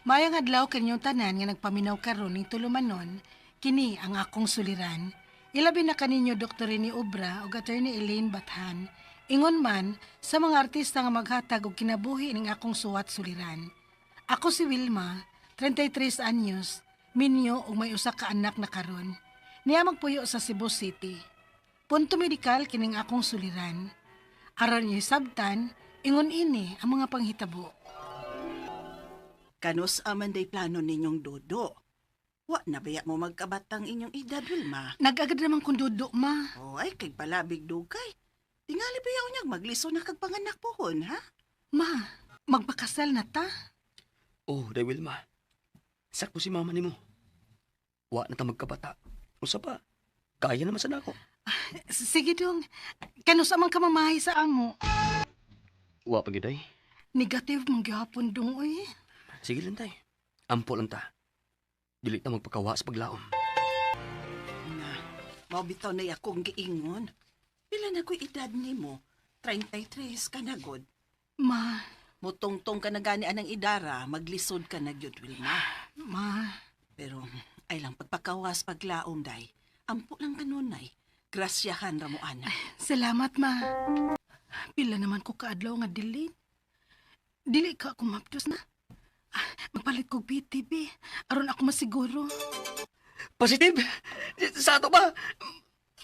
Mayang adlaw kanyong tanan nga nagpaminaw karon ning tulumanon, kini ang akong suliran. Ilabi na kaninyo Dr. ni Obra ug Attorney Elaine Bathan. Ingon man sa mga artista nga maghatag og kinabuhi ning akong suwat suliran. Ako si Wilma, 33 anyos, minyo ug may usa ka anak na karon. Niya magpuyo sa Cebu City. Punto medikal kining akong suliran. Aron niyo sabtan, ingon ini ang mga panghitabo. Kanus aman day plano ninyong dudo. Wa na baya mo magkabatang inyong edad, Wilma? Nag-agad naman kung dudo, ma. O ay, kay palabig dugay. Tingali ba yaw niyag magliso na kagpanganak pohon, ha? Ma, magpakasal na ta. Oh, day Wilma. Sakto si mama nimo. Wa na ta magkabata. Usa pa. Kaya naman sa nako. Sige dong, kanus amang kamamahay sa amo. Wa pa giday. Negative mong gihapon dong, uy. Sige lang tay. Ampo lang ta. Dili ta magpakawa sa paglaom. Na, mabitaw na akong giingon. Pila na ko'y edad nimo? 33 ka na, God. Ma, Mutongtong ka na gani anang idara, maglisod ka na gyud, Wilma. ma, Pero ay lang pagpakawas paglaom day. Ampo lang kanunay. Grasyahan ra mo ana. salamat ma. Pila naman ko kaadlaw nga dili. Dili ka ako mapdos na. Magpalit kog BTB, aron ako masiguro. Positive? Sa ato ba?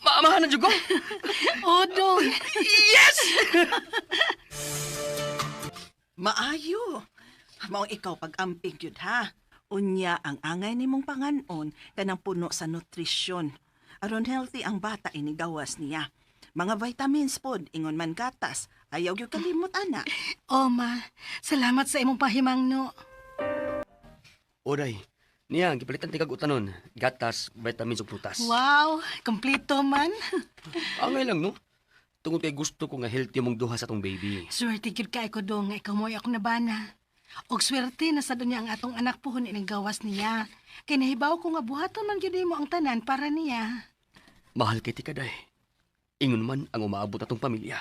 Maamahan ng jugo? O dong, Yes! Maayo. Mao ikaw pag-amping yun, ha? Unya ang angay nimong panganon kanang puno sa nutrisyon. Aron healthy ang bata inigawas niya. Mga vitamins pod, ingon man gatas. Ayaw gyud kalimot ana. o ma, salamat sa imong pahimangno. Oray. Niya, gipalitan ti kag utanon. Gatas, vitamins ug prutas. Wow, kompleto man. Angay lang, no? Tungod kay gusto ko nga healthy mong duha sa tong baby. Swerte gyud kay ko dong nga ikaw mo'y ako nabana. Og swerte na sa dunya ang atong anak pohon ining gawas niya. Kay nahibaw ko nga buhaton man gyud mo ang tanan para niya. Mahal kay ti kaday. Ingon man ang umaabot atong pamilya.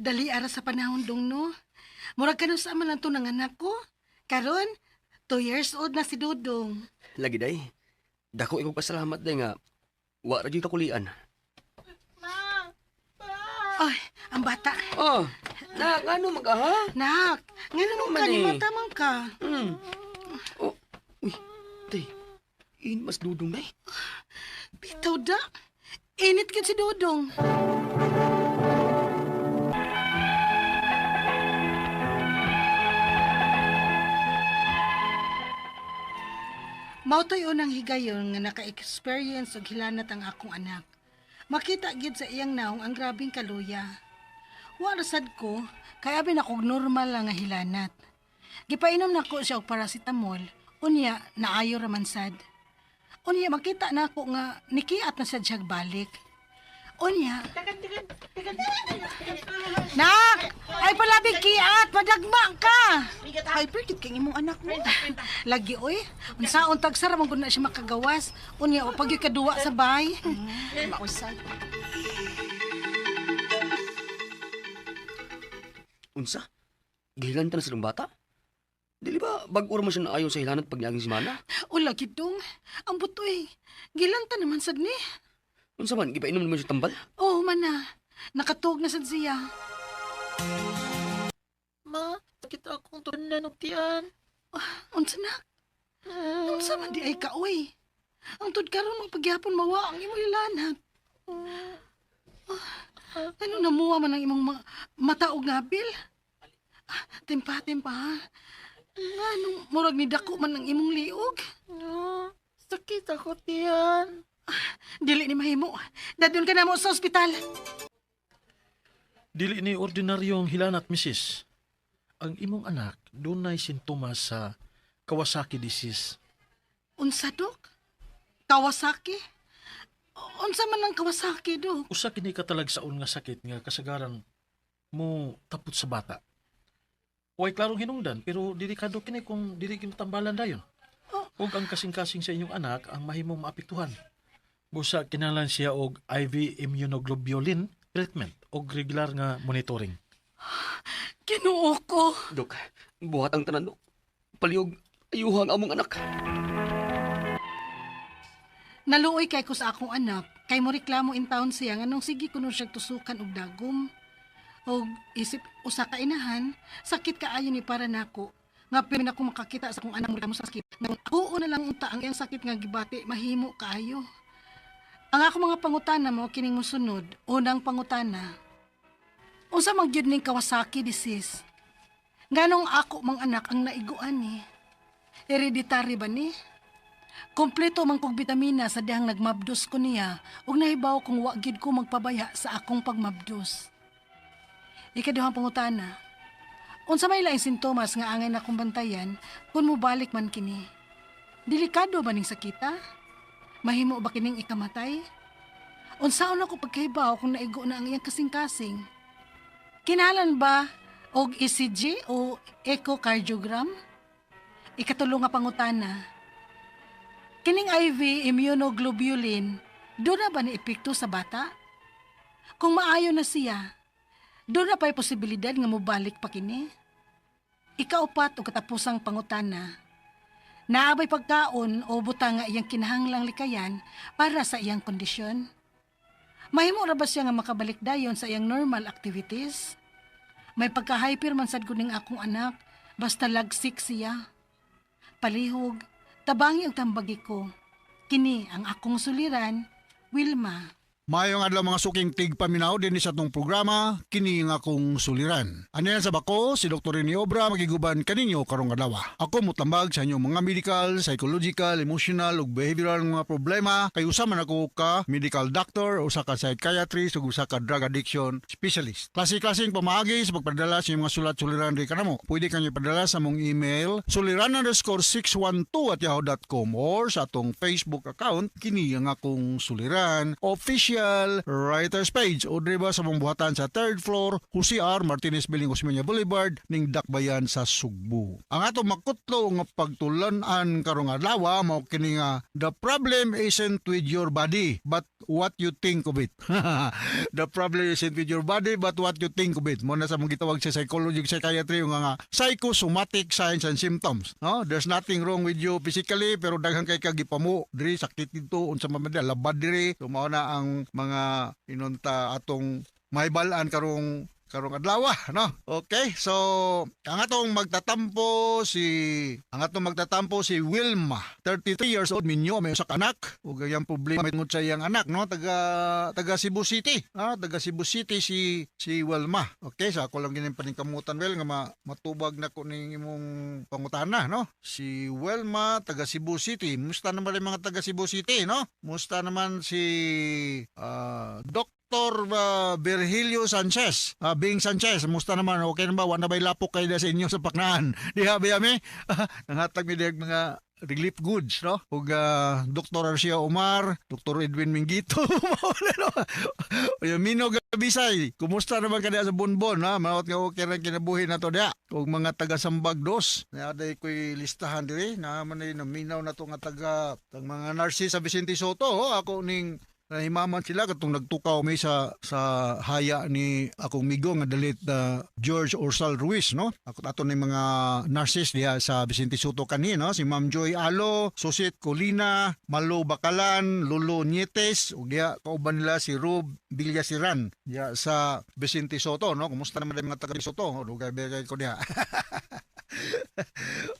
Dali ara sa panahon dong no. Murag kanus sa man lang to ng anak ko. Karon, 2 years old na si Dudong. Lagi day. Dako ikong pasalamat day nga wa ra gyud kakulian. Ay, ang bata. Oh, na ano mag-aha? Nak, nga naman ka, man eh. limata man ka. Oh, uy, day. In mas dudong day. Bitaw da. Init gyud si Dudong. Mautoy unang higayon nga naka-experience og hilanat ang akong anak. Makita gid sa iyang naong ang grabing kaluya. Wa rasad ko, kaya abi na kog normal lang nga hilanat. Gipainom nako siya og paracetamol, unya naayo ra man sad. Unya makita nako nga nikiat na siya diyag balik. Unya. Nak! Ay palabig kiat! Padagma ka! Hyper kid kay imong anak mo. Lagi oy, unsaon tag sara man gud na siya makagawas. Unya o pag kaduwa sa bay. Mausay. Unsa? Gihilan ta na silang bata? Dili ba bag-ura mo siya na ayaw sa hilanat pag niaging si Mana? O lagi dong, ang butoy. Gilanta naman sad ni. Unsa man, gipainom naman siya tambal? Oh mana, nakatuog na sad siya. Ma, sakit akong tunan ng tiyan. Unsa na? Unsa man di ay ka oy. Ang tud karon magpagyapon mawa ang imong ilanat. Ano namuwa man ang imong mata og nabil? Tempa ha. Anong murag ni dako man ang imong liog? Sakit ako tiyan. Dili ni mahimo. Dadun ka na mo sa ospital. Dili ni ordinaryong hilanat, misis. Ang imong anak, dunay sintomas sa Kawasaki disease. Unsa dok? Kawasaki? Unsa man ang Kawasaki dok? Usa kini katalagsaon nga sakit nga kasagaran mo tapot sa bata. Way klarong hinungdan, pero delikado kini kung dili kinatambalan dayon. Oh, ug ang kasing-kasing sa inyong anak ang mahimong maapektuhan. Busa kinahanglan siya og IV immunoglobulin treatment og regular nga monitoring. Ginoo ko. Dok, buhat ang tanan, Dok. Palihog, ayuhang among anak. Naluoy kay ko sa akong anak, kay mo reklamo in town siya nganong sige kuno siya tusukan og dagom. Og isip usa ka inahan, sakit kaayo ni para nako. Nga pimin ako makakita sa akong anak mo reklamo sa sakit. Nganong ako na lang unta ang iyang sakit nga gibati mahimo kaayo. Ang ako mga pangutana mo kining mosunod. Unang pangutana. Unsa man gyud ning Kawasaki disease? Nganong ako mang anak ang naiguan ni? Hereditary ba ni? Kompleto man kog bitamina sa dihang nagmabdos ko niya ug nahibaw kung wa gyud ko magpabaya sa akong pagmabdos. Ikaduhang pangutana. Unsa may laing sintomas nga angay na kong bantayan kung mobalik man kini? Delikado ba ning sakita? Mahimo ba kining ikamatay? Unsaon ako pagkahibaw kung naigo na ang iyang kasing-kasing? Kinahanglan ba og ECG o echocardiogram? Ikatulo nga pangutana. Kining IV immunoglobulin, doon na ba ni epekto sa bata? Kung maayo na siya, doon na pa'y posibilidad nga mobalik pa kini? Ikaupat o katapusang pangutana. Naabay pagkaon o butang nga iyang kinahanglang likayan para sa iyang kondisyon? Mahimo ra ba siya nga makabalik dayon sa iyang normal activities? May pagka-hyper man sad kuning akong anak, basta lagsik siya. Palihog, tabangi ang tambagi ko. Kini ang akong suliran, Wilma. Mayong adlaw mga suking tigpaminaw din sa atong programa, kini nga akong suliran. Ano yan sa bako, si Dr. Rene Obra magiguban kaninyo karong adlaw. Ako mutambag sa inyong mga medical, psychological, emotional ug behavioral mga problema kay usa man ako ka medical doctor, usa ka psychiatrist ug usa ka drug addiction specialist. Klase-klaseng pamaagi sa pagpadala sa inyong mga sulat-suliran di kanamo. Pwede kanyo padala sa mong email suliran_612@yahoo.com or sa atong Facebook account kini nga akong suliran official writers page o diba sa pambuhatan sa 3rd floor Jose R. Martinez Building, Osmeña Boulevard ning Dakbayan sa Sugbo. Ang atong makutlo nga pagtulanan karong adlaw mao kini nga the problem isn't with your body but what you think of it. The problem isn't with your body but what you think of it. Mo na sa mga gitawag sa psychology psychiatry nga psychosomatic signs and symptoms. No, there's nothing wrong with you physically pero daghang kay kagipamo diri sakit dito unsa man labad diri. So mao na ang mga inunta atong mahibalaan karong adlaw, no? Okay, so ang atong magtatampo si Wilma, 33 years old, minyo may usa ka anak ug ang problema mitungod sa iyang anak, no? Taga Cebu City, taga Cebu City si Wilma. Okay, so ako lang gining paningkamutan well nga matubag nako ning imong pangutana, no? Si Wilma taga Cebu City. Musta naman ang mga taga Cebu City, no? Musta naman si Dr. Virgilio Sanchez, Bing Sanchez, musta naman? Okay na ba? Wala ba'y lapok kayo sa inyo sa paknaan? Di ha, biyami? Nangatag mi diyag mga relief goods, no? Ug Dr. Arcia Omar, Dr. Edwin Mingito, Mino Gabisay, kumusta naman ka sa Bonbon, ha? Maot nga okay rin kinabuhi na to diya. Ug mga taga-Sambag dos, naday ko'y listahan diri, naman na minaw na to nga mga nurses sa Vicente Soto, ako ning nahimaman sila katong nagtukaw may sa haya ni akong migo nga dalit George Orsal Ruiz, no? Ato ni mga nurses diha sa Vicente Soto kani, no? Si Ma'am Joy Alo, Susit Colina, Malo Bakalan, Lolo Nietes ug diha kauban nila si Rob Villasiran diha sa Vicente Soto, no? Kumusta naman ang mga taga Soto? Dugay ko diha.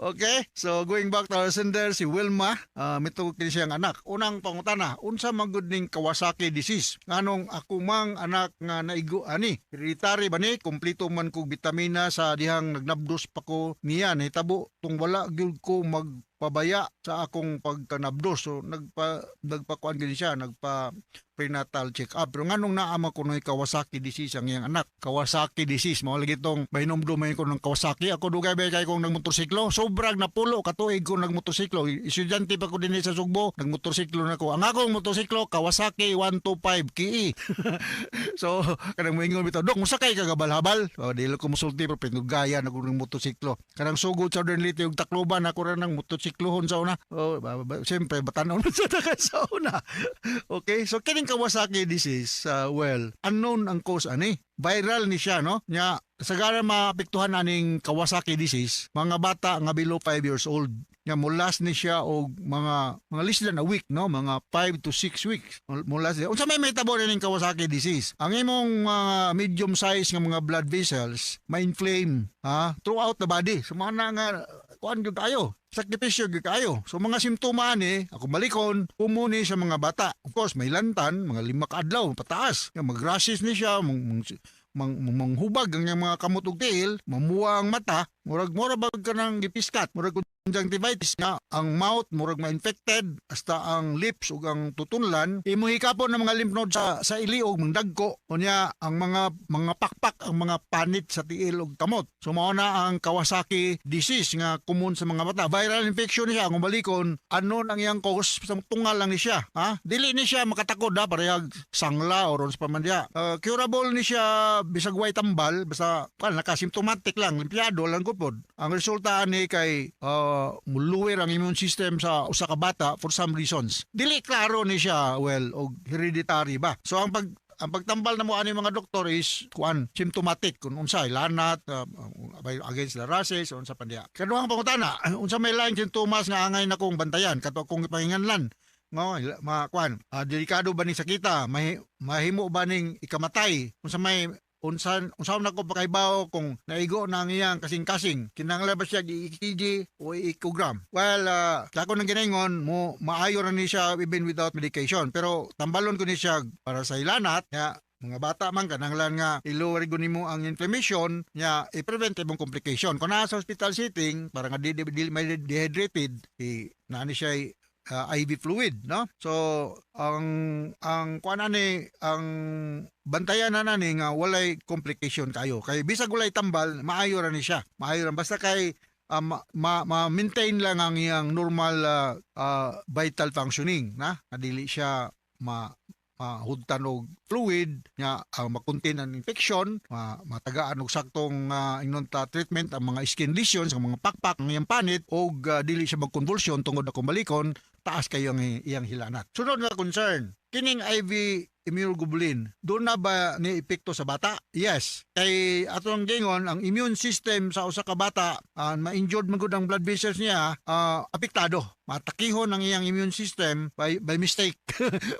Okay, so going back to our sender, si Wilma, mitugod kini siyang anak. Unang pangutana, unsa magud ning Kawasaki disease? Nganong ako mang anak nga naigo ani? Hereditary ba ni? Kompleto man kog bitamina sa dihang nagnabdos pa ko niya. Nahitabo tung wala gyud ko magpabaya sa akong pagkanabdos. So nagpakuan gini siya, prenatal check-up. Pero nganong naama ko ng Kawasaki disease ang iyang anak. Kawasaki disease. Mga lagi itong bahinom-dumayin ko ng Kawasaki. Ako dugay ba kay kong nagmotorsiklo. Sobrang napulo katuig ko nagmotorsiklo. Estudyante pa ko din sa Sugbo. Nagmotorsiklo na ko. Ang akong motorsiklo, Kawasaki 125 KE. So, kanang moingon bitaw, Dok, musakay ka gabal-habal? Dili ko musulti pero pinugaya na ko ng motorsiklo. Kanang sugod sa Leyte yung Tacloban, ako rin ng motorsiklohon sa una. Siyempre, batanon sa taga sa una. Okay, so kining Kawasaki disease, unknown ang cause ani. Viral ni siya, no? Nya, sagara maapektuhan aning Kawasaki disease, mga bata nga below 5 years old. Nya, mulas ni siya og mga less than a week, no? Mga 5 to 6 weeks. Mulas niya. Unsa may tabo ning Kawasaki disease? Ang imong medium size nga mga blood vessels ma-inflame throughout the body. So mga nga kuan gyud kayo. Sakripisyo gyud kayo. So mga simptoma ni, ako balikon, umuni sa mga bata. Of course, may lantan, mga 5 ka adlaw pataas. Mag-rashes ni siya, manghubag ang mga kamot ug tiil, mamuwa ang mata, murag bag ka ng gipiskat, murag conjunctivitis nga, ang mouth murag ma-infected, hasta ang lips ug ang tutunlan, imuhikapon ng mga lymph node sa iliog, mangdagko, unya ang mga pakpak, ang mga panit sa tiil ug kamot. So mao na ang Kawasaki disease nga common sa mga bata. Viral infection niya, ang balikon, anon ang iyang cause, sa tungal lang ni siya. Dili ni siya makatakod parehag sangla or sa pamandya. Curable ni siya bisag way tambal, basta nakasymptomatic lang, limpyado lang gupod. Ang resulta ni kay muluwer ang immune system sa usa ka bata for some reasons. Dili klaro ni siya og hereditary ba. So ang pagtambal na mo ani mga doktor is symptomatic kung unsay lanat against the rashes unsa pa diya. Kaduhang pangutana, unsa may lain sintomas nga angay na kong bantayan kato kong ipahinganlan. Delikado ba ning sakita? Mahimo ba ning ikamatay? Unsa na ko pakaibaw kung naigo na ang iyang kasing-kasing, kinahanglan ba siya i-EKG o i-echogram? Well, ako nang ginaingon mo, maayo ra ni siya even without medication, pero tambalon ko ni siya para sa ilanat mga bata man kananglan nga i-lower nimo ang inflammation nya i-prevent imong complication. Kung nasa hospital setting para nga may dehydrated, naani siya IV fluid, no? So ang bantayan na nani nga walay complication kayo. Kay bisag walay tambal, maayo ra ni siya. Maayo ra basta kay ma-maintain lang ang iyang normal vital functioning, na dili siya mahudtan og fluid nya makontain ang infection, matagaan og saktong treatment ang mga skin lesions, ang mga pakpak, ang iyang panit og dili siya magkonvulsyon tungod na kumalikon, taas kayo ang iyang hilanat. Sunod nga concern, kining IV immunoglobulin, doon na ba ni epekto sa bata? Yes. Kay atong gingon, ang immune system sa usa ka bata, ma-injured man gud ang blood vessels niya, apektado. Matakihon ang iyang immune system by mistake.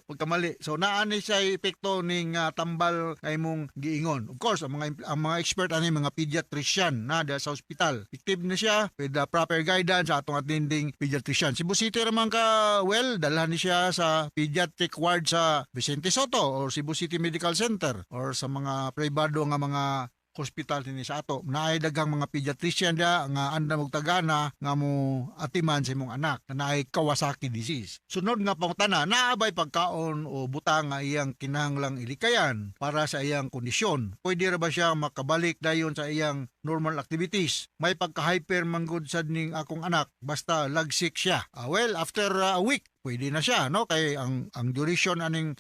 Pagkamali. So naani siya epekto ning tambal kay mong giingon. Of course, ang mga expert ani mga pediatrician na sa hospital. Active na siya with the proper guidance sa atong attending pediatrician. Si Busiti raman ka, dalhan ni siya sa pediatric ward sa Vicente Soto or Cebu City Medical Center or sa mga privado nga mga hospital din sa ato. Naay daghang mga pediatrician nga andam og tagana nga mo atiman sa imong anak na naay Kawasaki disease. Sunod nga pangutana, naabay pagkaon o butang nga iyang kinahanglang ilikayan para sa iyang kondisyon? Pwede ra ba siya makabalik dayon sa iyang normal activities? May pagka-hyper man gud sad ning akong anak basta lagsik siya. After a week pwede na siya, no? Kay ang duration aning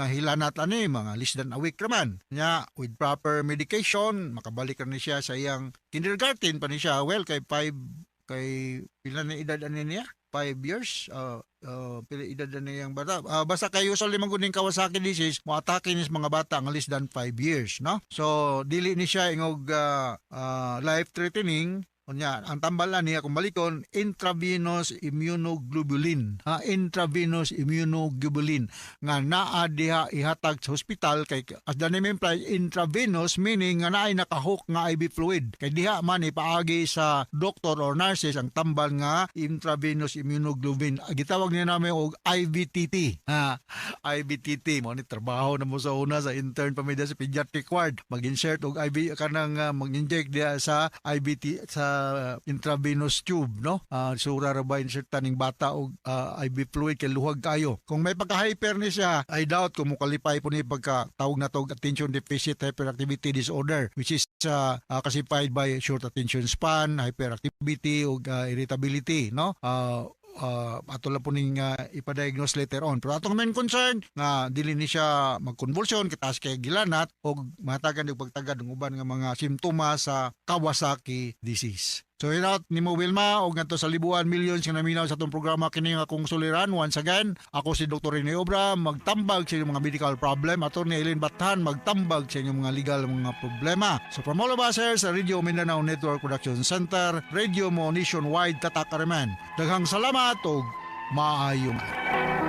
hilanat mga less than a week naman. Nya with proper medication makabalik na siya sa iyang kindergarten pa ni siya. Kay pila na edad niya? 5 years. Pila edad na niyang bata. Basta kay usually man gud ning Kawasaki disease, mo-atake ni mga bata nga less than 5 years, no? So dili ni siya ingog life threatening. Ang tambalan niya kung balikon, intravenous immunoglobulin. Intravenous immunoglobulin nga naa diha ihatag sa hospital kay as the name implies, intravenous meaning nga naay nakahook nga IV fluid. Kay diha man ipaagi sa doctor or nurses ang tambal nga intravenous immunoglobulin. Gitawag niya namin og IVTT. IVTT mo ni trabaho na mo sa una sa intern pamilya sa pediatric ward. Mag-insert og IV kanang mag-inject diha sa IVT sa intravenous tube, no? Sura ra ba insertan ning bata og IV fluid kay luhag kayo. Kung may pagka-hyper ni siya, I doubt kung mukalipay po ni pagka-tawag na tog attention deficit hyperactivity disorder, which is classified by short attention span, hyperactivity ug irritability, no? Ato lang po ning ipadiagnose later on. Pero atong main concern nga dili ni siya magkonvulsyon kitas kay gilanat o matagan og pagtagad ng uban nga mga simptomas sa Kawasaki disease. So out ni mo Wilma og ngadto sa libuan millions nga naminaw sa atong programa kini nga akong suliran. Once again, ako si Dr. Rene Obra, magtambag sa inyong mga medical problem. Attorney Eileen Bathan, magtambag sa inyong mga legal mga problema. So from all of us here sa Radio Mindanao Network Production Center, Radio mo nationwide tatak kareman. Daghang salamat og maayong araw.